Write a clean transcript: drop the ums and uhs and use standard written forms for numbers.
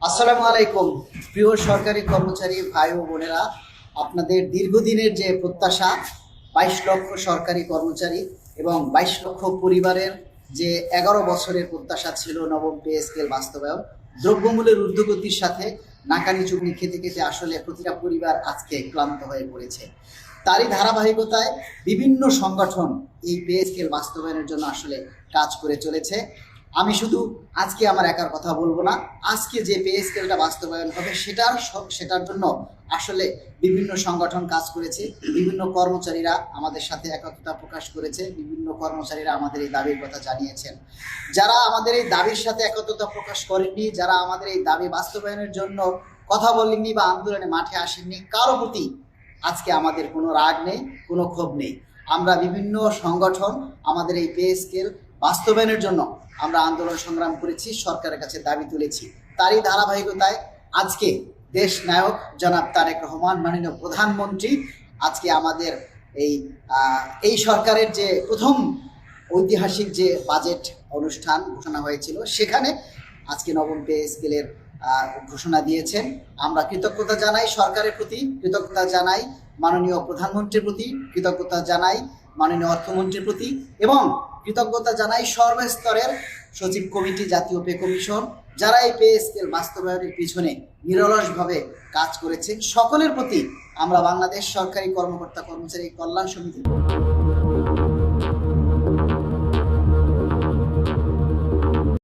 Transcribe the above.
আসসালামু আলাইকুম প্রিয় সরকারি কর্মচারী ভাই ও বোনেরা, আপনাদের দীর্ঘদিনের যে প্রত্যাশা 22 লক্ষ সরকারি কর্মচারী এবং 22 লক্ষ পরিবারের যে 11 বছরের প্রত্যাশা ছিল নবম পে স্কেল বাস্তবায়ন, দ্রব্যমূল্যের ঊর্ধ্বগতির সাথে নাকানি চুবনি খেতে খেতে আসলে প্রতিটা পরিবার আজকে ক্লান্ত হয়ে পড়েছে। তারই ধারাবাহিকতায় বিভিন্ন সংগঠন এই পে স্কেল বাস্তবায়নের জন্য আসলে কাজ করে চলেছে। আমি শুধু আজকে আমার একার কথা বলবো না, আজকে যে পে স্কেলটা বাস্তবায়ন হবে সেটার জন্য আসলে বিভিন্ন সংগঠন কাজ করেছে, বিভিন্ন কর্মচারীরা আমাদের সাথে একত্রতা প্রকাশ করেছে, বিভিন্ন কর্মচারীরা আমাদের এই দাবির কথা জানিয়েছেন। যারা আমাদের এই দাবির সাথে একত্রতা প্রকাশ করেননি, যারা আমাদের এই দাবি বাস্তবায়নের জন্য কথা বলেননি বা আন্দোলনে মাঠে আসেননি, কারো প্রতি আজকে আমাদের কোনো রাগ নেই, কোনো ক্ষোভ নেই। আমরা বিভিন্ন সংগঠন আমাদের এই পে স্কেল বাস্তবায়নের জন্য আমরা আন্দোলন সংগ্রাম করেছি, সরকারের কাছে দাবি তুলেছি। তারই ধারাবাহিকতায় আজকে দেশ নায়ক জনাব তারেক রহমান মাননীয় প্রধানমন্ত্রী আজকে আমাদের এই সরকারের যে প্রথম ঐতিহাসিক যে বাজেট অনুষ্ঠান ঘোষণা হয়েছিল সেখানে আজকে নবম পে স্কেলের ঘোষণা দিয়েছেন। আমরা কৃতজ্ঞতা জানাই সরকারের প্রতি, কৃতজ্ঞতা জানাই মাননীয় প্রধানমন্ত্রীর প্রতি, কৃতজ্ঞতা জানাই মাননীয় অর্থমন্ত্রীর প্রতি এবং কৃতজ্ঞতা জানাই সর্বস্তরের সচিব কমিটি, জাতীয় পে কমিশন, যারা এই পে স্কেল বাস্তবায়নের পিছনে নিরলসভাবে কাজ করেছেন। সকলের প্রতি আমরা বাংলাদেশ সরকারি কর্মকর্তা কর্মচারী কল্যাণ সমিতি